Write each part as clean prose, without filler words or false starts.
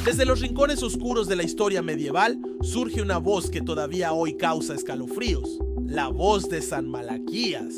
Desde los rincones oscuros de la historia medieval surge una voz que todavía hoy causa escalofríos, la voz de San Malaquías.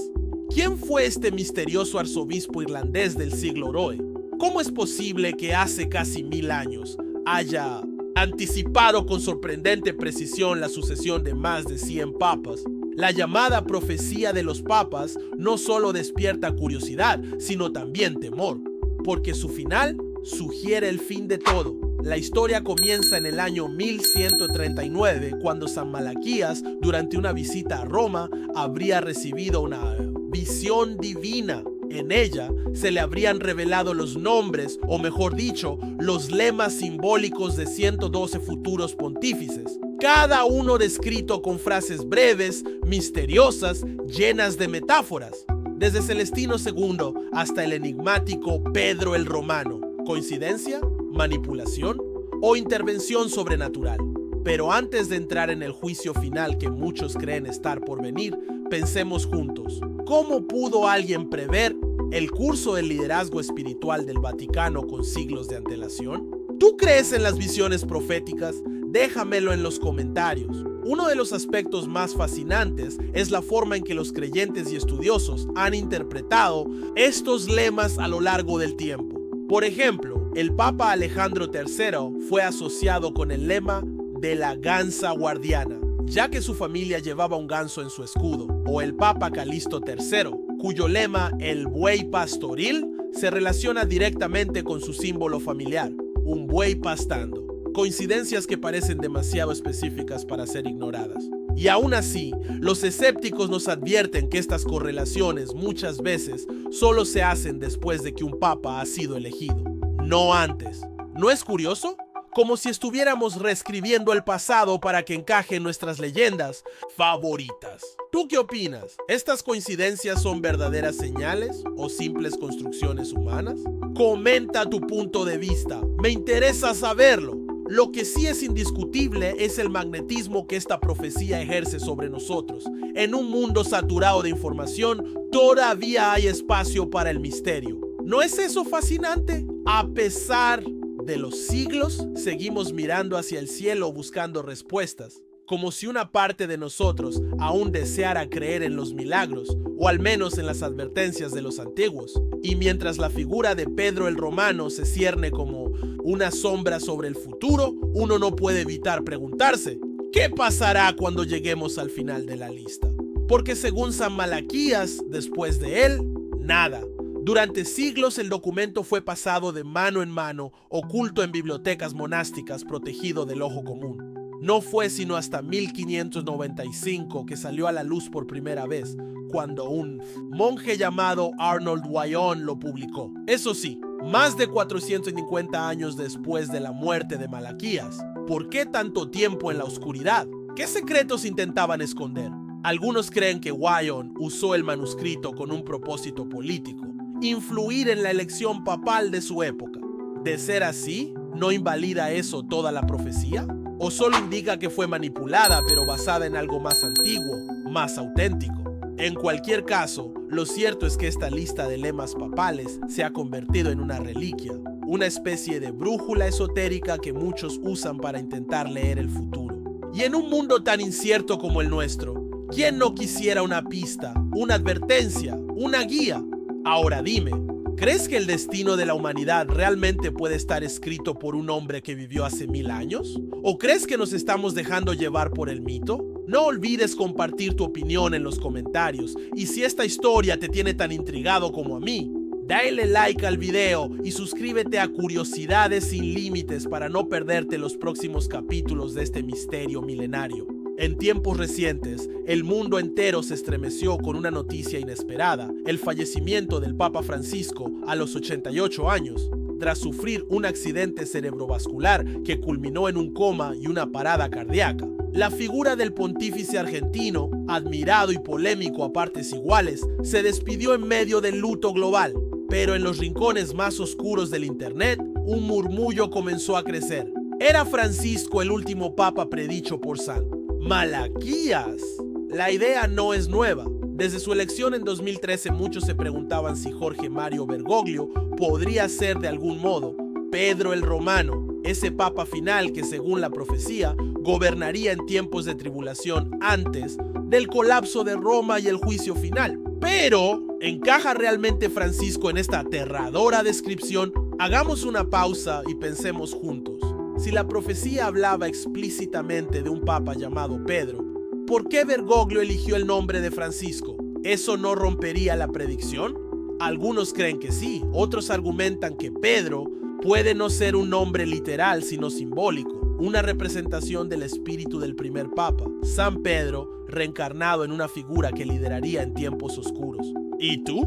¿Quién fue este misterioso arzobispo irlandés del siglo Oroe? ¿Cómo es posible que hace casi 1000 años haya anticipado con sorprendente precisión la sucesión de más de 100 papas? La llamada profecía de los papas no solo despierta curiosidad, sino también temor, porque su final sugiere el fin de todo. La historia comienza en el año 1139, cuando San Malaquías, durante una visita a Roma, habría recibido una visión divina. En ella se le habrían revelado los nombres, o mejor dicho, los lemas simbólicos de 112 futuros pontífices, cada uno descrito con frases breves, misteriosas, llenas de metáforas, desde Celestino II hasta el enigmático Pedro el Romano. ¿Coincidencia? ¿Manipulación? ¿O intervención sobrenatural? Pero antes de entrar en el juicio final que muchos creen estar por venir, pensemos juntos. ¿Cómo pudo alguien prever el curso del liderazgo espiritual del Vaticano con siglos de antelación? ¿Tú crees en las visiones proféticas? Déjamelo en los comentarios. Uno de los aspectos más fascinantes es la forma en que los creyentes y estudiosos han interpretado estos lemas a lo largo del tiempo. Por ejemplo, el Papa Alejandro III fue asociado con el lema de la gansa guardiana, ya que su familia llevaba un ganso en su escudo, o el Papa Calixto III, cuyo lema, el buey pastoril, se relaciona directamente con su símbolo familiar, un buey pastando. Coincidencias que parecen demasiado específicas para ser ignoradas. Y aún así, los escépticos nos advierten que estas correlaciones muchas veces solo se hacen después de que un papa ha sido elegido, no antes. ¿No es curioso? Como si estuviéramos reescribiendo el pasado para que encaje en nuestras leyendas favoritas. ¿Tú qué opinas? ¿Estas coincidencias son verdaderas señales o simples construcciones humanas? Comenta tu punto de vista. Me interesa saberlo. Lo que sí es indiscutible es el magnetismo que esta profecía ejerce sobre nosotros. En un mundo saturado de información, todavía hay espacio para el misterio. ¿No es eso fascinante? A pesar de los siglos, seguimos mirando hacia el cielo buscando respuestas, como si una parte de nosotros aún deseara creer en los milagros, o al menos en las advertencias de los antiguos. Y mientras la figura de Pedro el Romano se cierne como una sombra sobre el futuro, uno no puede evitar preguntarse, ¿qué pasará cuando lleguemos al final de la lista? Porque según San Malaquías, después de él, nada. Durante siglos el documento fue pasado de mano en mano, oculto en bibliotecas monásticas, protegido del ojo común. No fue sino hasta 1595 que salió a la luz por primera vez, cuando un monje llamado Arnold Wyon lo publicó. Eso sí, más de 450 años después de la muerte de Malaquías. ¿Por qué tanto tiempo en la oscuridad? ¿Qué secretos intentaban esconder? Algunos creen que Wyon usó el manuscrito con un propósito político, influir en la elección papal de su época. De ser así, ¿no invalida eso toda la profecía? ¿O solo indica que fue manipulada pero basada en algo más antiguo, más auténtico? En cualquier caso, lo cierto es que esta lista de lemas papales se ha convertido en una reliquia, una especie de brújula esotérica que muchos usan para intentar leer el futuro. Y en un mundo tan incierto como el nuestro, ¿quién no quisiera una pista, una advertencia, una guía? Ahora dime, ¿crees que el destino de la humanidad realmente puede estar escrito por un hombre que vivió hace 1000 años? ¿O crees que nos estamos dejando llevar por el mito? No olvides compartir tu opinión en los comentarios, y si esta historia te tiene tan intrigado como a mí, dale like al video y suscríbete a Curiosidades sin Límites para no perderte los próximos capítulos de este misterio milenario. En tiempos recientes, el mundo entero se estremeció con una noticia inesperada: el fallecimiento del Papa Francisco a los 88 años, tras sufrir un accidente cerebrovascular que culminó en un coma y una parada cardíaca. La figura del pontífice argentino, admirado y polémico a partes iguales, se despidió en medio del luto global, pero en los rincones más oscuros del internet, un murmullo comenzó a crecer. ¿Era Francisco el último papa predicho por San Malaquías? La idea no es nueva. Desde su elección en 2013, muchos se preguntaban si Jorge Mario Bergoglio podría ser de algún modo Pedro el Romano, ese papa final que según la profecía gobernaría en tiempos de tribulación antes del colapso de Roma y el juicio final. Pero, ¿encaja realmente Francisco en esta aterradora descripción? Hagamos una pausa y pensemos juntos. Si la profecía hablaba explícitamente de un papa llamado Pedro, ¿por qué Bergoglio eligió el nombre de Francisco? ¿Eso no rompería la predicción? Algunos creen que sí, otros argumentan que Pedro puede no ser un nombre literal sino simbólico, una representación del espíritu del primer papa, San Pedro, reencarnado en una figura que lideraría en tiempos oscuros. ¿Y tú?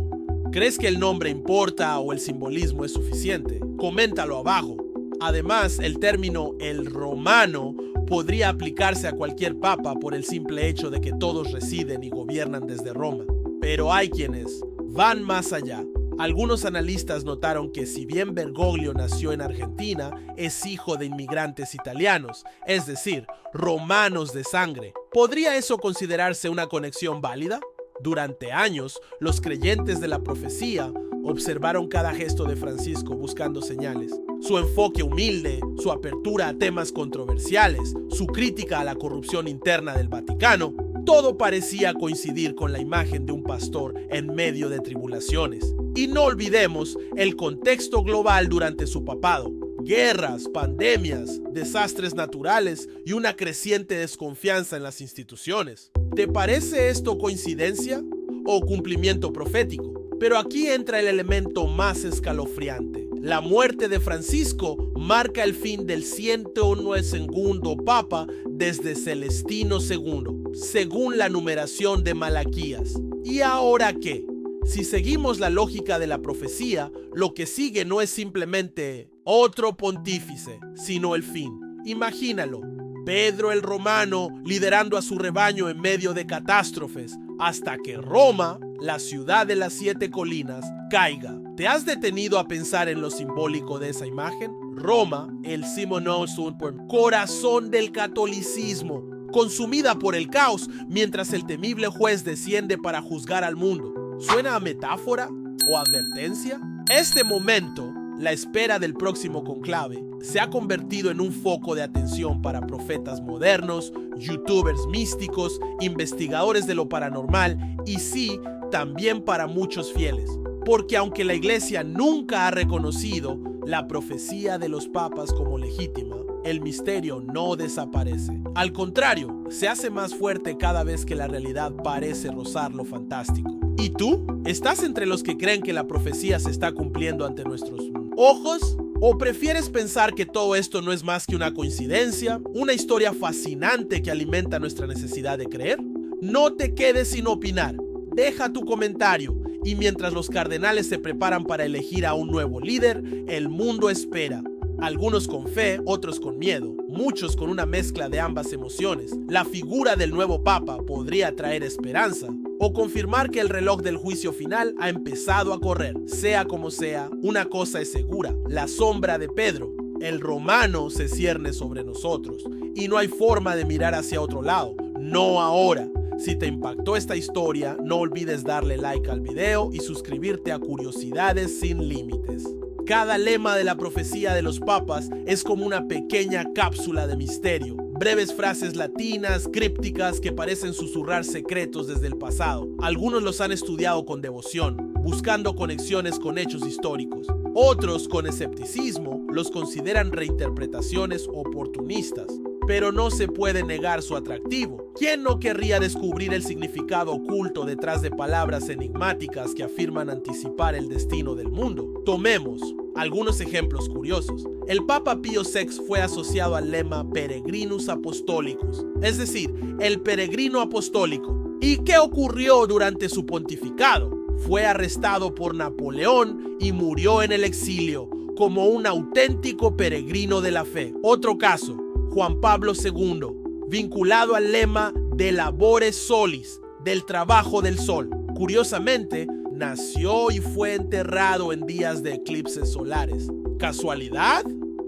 ¿Crees que el nombre importa o el simbolismo es suficiente? Coméntalo abajo. Además, el término el romano podría aplicarse a cualquier papa por el simple hecho de que todos residen y gobiernan desde Roma. Pero hay quienes van más allá. Algunos analistas notaron que si bien Bergoglio nació en Argentina, es hijo de inmigrantes italianos, es decir, romanos de sangre. ¿Podría eso considerarse una conexión válida? Durante años, los creyentes de la profecía observaron cada gesto de Francisco buscando señales. Su enfoque humilde, su apertura a temas controversiales, su crítica a la corrupción interna del Vaticano, todo parecía coincidir con la imagen de un pastor en medio de tribulaciones. Y no olvidemos el contexto global durante su papado. Guerras, pandemias, desastres naturales y una creciente desconfianza en las instituciones. ¿Te parece esto coincidencia o cumplimiento profético? Pero aquí entra el elemento más escalofriante. La muerte de Francisco marca el fin del 102º Papa desde Celestino II, según la numeración de Malaquías. ¿Y ahora qué? Si seguimos la lógica de la profecía, lo que sigue no es simplemente otro pontífice, sino el fin. Imagínalo, Pedro el Romano liderando a su rebaño en medio de catástrofes, hasta que Roma, la ciudad de las 7 colinas, caiga. ¿Te has detenido a pensar en lo simbólico de esa imagen? Roma, el Simonosum, corazón del catolicismo, consumida por el caos, mientras el temible juez desciende para juzgar al mundo. ¿Suena a metáfora o advertencia? Este momento, la espera del próximo conclave, se ha convertido en un foco de atención para profetas modernos, youtubers místicos, investigadores de lo paranormal y sí, también para muchos fieles. Porque aunque la Iglesia nunca ha reconocido la profecía de los papas como legítima, el misterio no desaparece. Al contrario, se hace más fuerte cada vez que la realidad parece rozar lo fantástico. ¿Y tú? ¿Estás entre los que creen que la profecía se está cumpliendo ante nuestros ojos? ¿O prefieres pensar que todo esto no es más que una coincidencia, una historia fascinante que alimenta nuestra necesidad de creer? No te quedes sin opinar. Deja tu comentario. Y mientras los cardenales se preparan para elegir a un nuevo líder, el mundo espera. Algunos con fe, otros con miedo, muchos con una mezcla de ambas emociones. La figura del nuevo papa podría traer esperanza o confirmar que el reloj del juicio final ha empezado a correr. Sea como sea, una cosa es segura: la sombra de Pedro, el romano, se cierne sobre nosotros y no hay forma de mirar hacia otro lado, no ahora. Si te impactó esta historia, no olvides darle like al video y suscribirte a Curiosidades Sin Límites. Cada lema de la profecía de los papas es como una pequeña cápsula de misterio. Breves frases latinas, crípticas que parecen susurrar secretos desde el pasado. Algunos los han estudiado con devoción, buscando conexiones con hechos históricos. Otros, con escepticismo, los consideran reinterpretaciones oportunistas. Pero no se puede negar su atractivo. ¿Quién no querría descubrir el significado oculto detrás de palabras enigmáticas que afirman anticipar el destino del mundo? Tomemos algunos ejemplos curiosos. El Papa Pío VI fue asociado al lema Peregrinus Apostolicus, es decir, el peregrino apostólico. ¿Y qué ocurrió durante su pontificado? Fue arrestado por Napoleón y murió en el exilio como un auténtico peregrino de la fe. Otro caso: Juan Pablo II, vinculado al lema de Labore Solis, del trabajo del sol. Curiosamente, nació y fue enterrado en días de eclipses solares. ¿Casualidad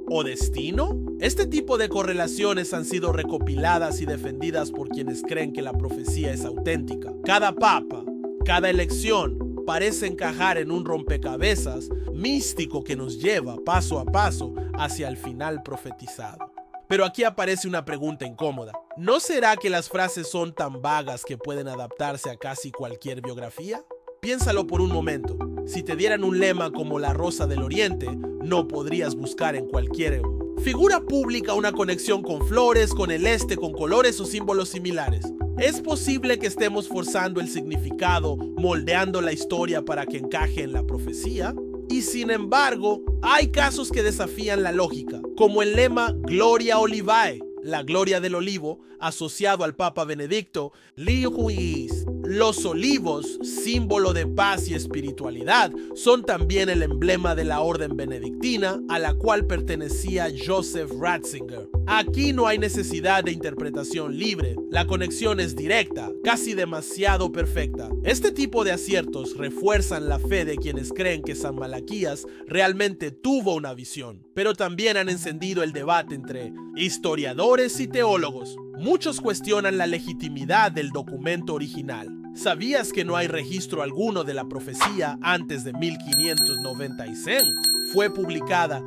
o destino? Este tipo de correlaciones han sido recopiladas y defendidas por quienes creen que la profecía es auténtica. Cada papa, cada elección, parece encajar en un rompecabezas místico que nos lleva paso a paso hacia el final profetizado. Pero aquí aparece una pregunta incómoda. ¿No será que las frases son tan vagas que pueden adaptarse a casi cualquier biografía? Piénsalo por un momento. Si te dieran un lema como la Rosa del Oriente, no podrías buscar en cualquier figura pública una conexión con flores, con el este, con colores o símbolos similares. ¿Es posible que estemos forzando el significado, moldeando la historia para que encaje en la profecía? Y sin embargo, hay casos que desafían la lógica, como el lema Gloria Olivae, la gloria del olivo, asociado al Papa Benedicto XVI. Los olivos, símbolo de paz y espiritualidad, son también el emblema de la orden benedictina a la cual pertenecía Joseph Ratzinger. Aquí no hay necesidad de interpretación libre, la conexión es directa, casi demasiado perfecta. Este tipo de aciertos refuerzan la fe de quienes creen que San Malaquías realmente tuvo una visión, pero también han encendido el debate entre historiadores y teólogos. Muchos cuestionan la legitimidad del documento original. ¿Sabías que no hay registro alguno de la profecía antes de 1595? Fue publicada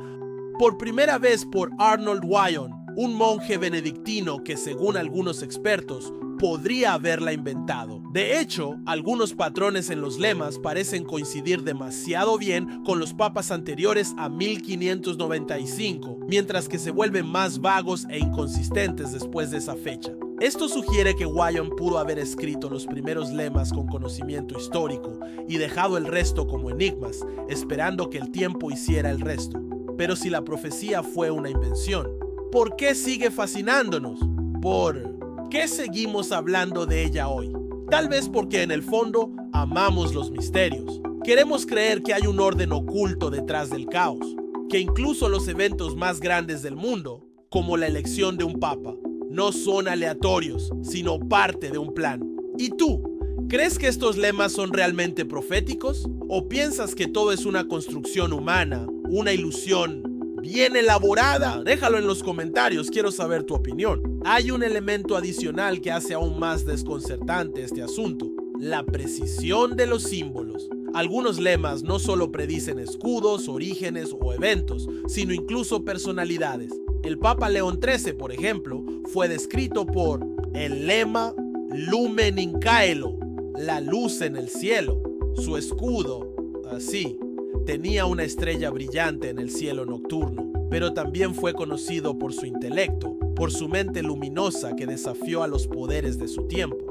por primera vez por Arnold Wyon, un monje benedictino que, según algunos expertos, podría haberla inventado. De hecho, algunos patrones en los lemas parecen coincidir demasiado bien con los papas anteriores a 1595, mientras que se vuelven más vagos e inconsistentes después de esa fecha. Esto sugiere que Wyon pudo haber escrito los primeros lemas con conocimiento histórico y dejado el resto como enigmas, esperando que el tiempo hiciera el resto. Pero si la profecía fue una invención, ¿por qué sigue fascinándonos? ¿Por qué seguimos hablando de ella hoy? Tal vez porque en el fondo amamos los misterios. Queremos creer que hay un orden oculto detrás del caos, que incluso los eventos más grandes del mundo, como la elección de un papa, no son aleatorios, sino parte de un plan. ¿Y tú? ¿Crees que estos lemas son realmente proféticos? ¿O piensas que todo es una construcción humana, una ilusión bien elaborada? Déjalo en los comentarios, quiero saber tu opinión. Hay un elemento adicional que hace aún más desconcertante este asunto: la precisión de los símbolos. Algunos lemas no solo predicen escudos, orígenes o eventos, sino incluso personalidades. El Papa León XIII, por ejemplo, fue descrito por el lema Lumen in Caelo, la luz en el cielo. Su escudo, así, tenía una estrella brillante en el cielo nocturno, pero también fue conocido por su intelecto, por su mente luminosa que desafió a los poderes de su tiempo.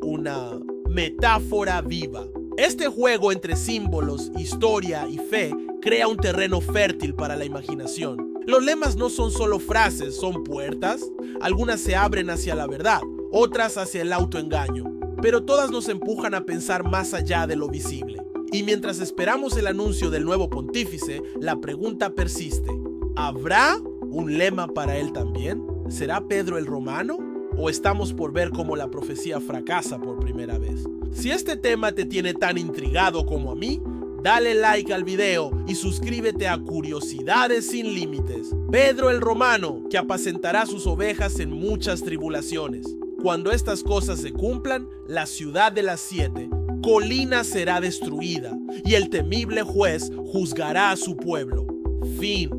Una metáfora viva. Este juego entre símbolos, historia y fe crea un terreno fértil para la imaginación. Los lemas no son solo frases, son puertas. Algunas se abren hacia la verdad, otras hacia el autoengaño, pero todas nos empujan a pensar más allá de lo visible. Y mientras esperamos el anuncio del nuevo pontífice, la pregunta persiste: ¿habrá un lema para él también? ¿Será Pedro el Romano? ¿O estamos por ver cómo la profecía fracasa por primera vez? Si este tema te tiene tan intrigado como a mí, dale like al video y suscríbete a Curiosidades sin Límites. Pedro el Romano, que apacentará sus ovejas en muchas tribulaciones. Cuando estas cosas se cumplan, la ciudad de las 7 colinas será destruida y el temible juez juzgará a su pueblo. Fin.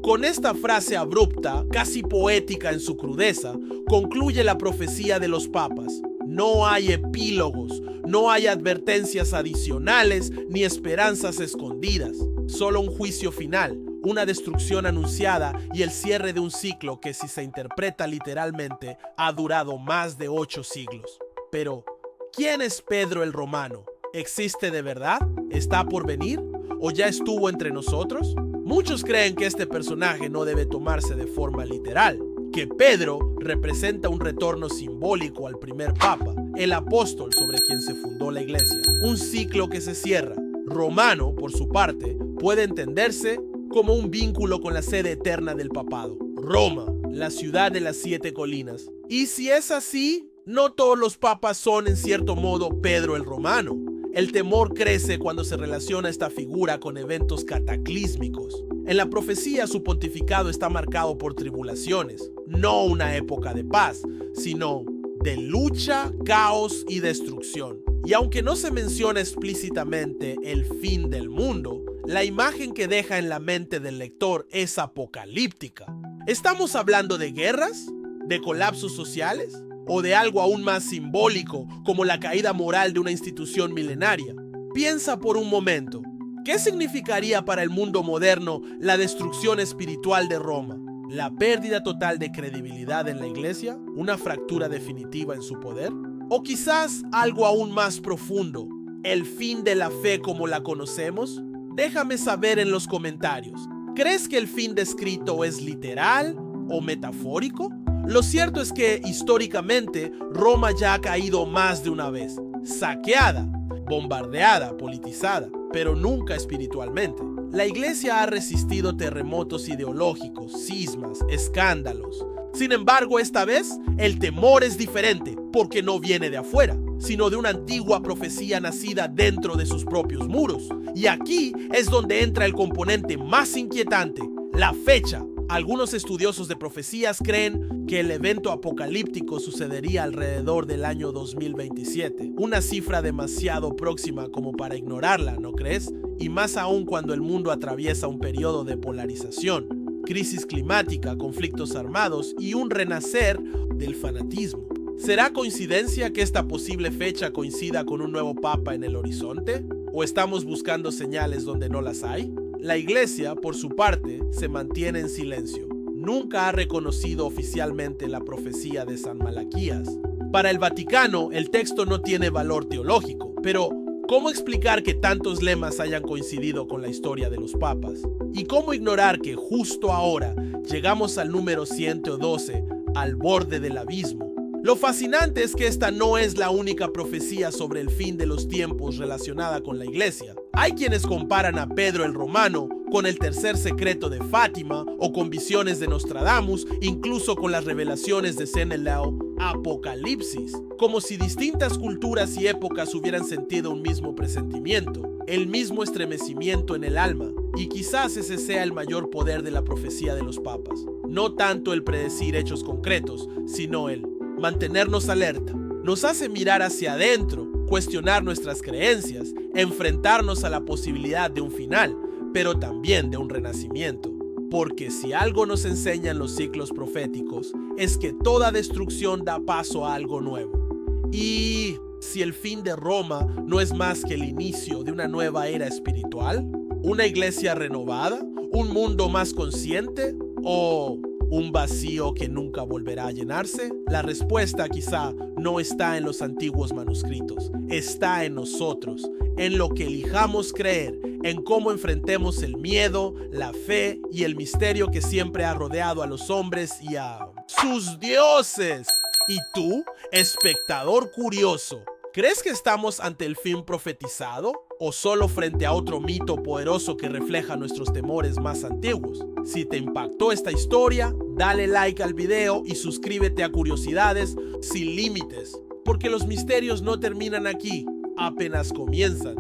Con esta frase abrupta, casi poética en su crudeza, concluye la profecía de los papas. No hay epílogos, no hay advertencias adicionales ni esperanzas escondidas. Solo un juicio final, una destrucción anunciada y el cierre de un ciclo que, si se interpreta literalmente, ha durado más de 8 siglos. Pero, ¿quién es Pedro el Romano? ¿Existe de verdad? ¿Está por venir? ¿O ya estuvo entre nosotros? Muchos creen que este personaje no debe tomarse de forma literal, que Pedro representa un retorno simbólico al primer papa, el apóstol sobre quien se fundó la iglesia, un ciclo que se cierra. Romano, por su parte, puede entenderse como un vínculo con la sede eterna del papado, Roma, la ciudad de las 7 colinas. Y si es así, no todos los papas son en cierto modo Pedro el Romano. El temor crece cuando se relaciona esta figura con eventos cataclísmicos. En la profecía, su pontificado está marcado por tribulaciones, no una época de paz, sino de lucha, caos y destrucción. Y aunque no se menciona explícitamente el fin del mundo, la imagen que deja en la mente del lector es apocalíptica. ¿Estamos hablando de guerras? ¿De colapsos sociales? ¿O de algo aún más simbólico, como la caída moral de una institución milenaria? Piensa por un momento, ¿qué significaría para el mundo moderno la destrucción espiritual de Roma? ¿La pérdida total de credibilidad en la iglesia? ¿Una fractura definitiva en su poder? ¿O quizás algo aún más profundo? ¿El fin de la fe como la conocemos? Déjame saber en los comentarios. ¿Crees que el fin descrito es literal o metafórico? Lo cierto es que, históricamente, Roma ya ha caído más de una vez. Saqueada, bombardeada, politizada, pero nunca espiritualmente. La iglesia ha resistido terremotos ideológicos, cismas, escándalos. Sin embargo, esta vez, el temor es diferente, porque no viene de afuera, sino de una antigua profecía nacida dentro de sus propios muros. Y aquí es donde entra el componente más inquietante, la fecha. Algunos estudiosos de profecías creen que el evento apocalíptico sucedería alrededor del año 2027, una cifra demasiado próxima como para ignorarla, ¿no crees? Y más aún cuando el mundo atraviesa un periodo de polarización, crisis climática, conflictos armados y un renacer del fanatismo. ¿Será coincidencia que esta posible fecha coincida con un nuevo papa en el horizonte? ¿O estamos buscando señales donde no las hay? La iglesia, por su parte, se mantiene en silencio. Nunca ha reconocido oficialmente la profecía de San Malaquías. Para el Vaticano, el texto no tiene valor teológico, pero ¿cómo explicar que tantos lemas hayan coincidido con la historia de los papas? ¿Y cómo ignorar que justo ahora llegamos al número 112, al borde del abismo? Lo fascinante es que esta no es la única profecía sobre el fin de los tiempos relacionada con la iglesia. Hay quienes comparan a Pedro el Romano con el tercer secreto de Fátima o con visiones de Nostradamus, incluso con las revelaciones de Cenelao, Apocalipsis, como si distintas culturas y épocas hubieran sentido un mismo presentimiento, el mismo estremecimiento en el alma. Y quizás ese sea el mayor poder de la profecía de los papas. No tanto el predecir hechos concretos, sino el mantenernos alerta. Nos hace mirar hacia adentro, cuestionar nuestras creencias, enfrentarnos a la posibilidad de un final, pero también de un renacimiento. Porque si algo nos enseñan los ciclos proféticos, es que toda destrucción da paso a algo nuevo. Y si el fin de Roma no es más que el inicio de una nueva era espiritual, una iglesia renovada, un mundo más consciente o un vacío que nunca volverá a llenarse, la respuesta quizá no está en los antiguos manuscritos, está en nosotros, en lo que elijamos creer, en cómo enfrentemos el miedo, la fe y el misterio que siempre ha rodeado a los hombres y a sus dioses. ¿Y tú, espectador curioso, crees que estamos ante el fin profetizado o solo frente a otro mito poderoso que refleja nuestros temores más antiguos? Si te impactó esta historia, dale like al video y suscríbete a Curiosidades sin Límites, porque los misterios no terminan aquí, apenas comienzan.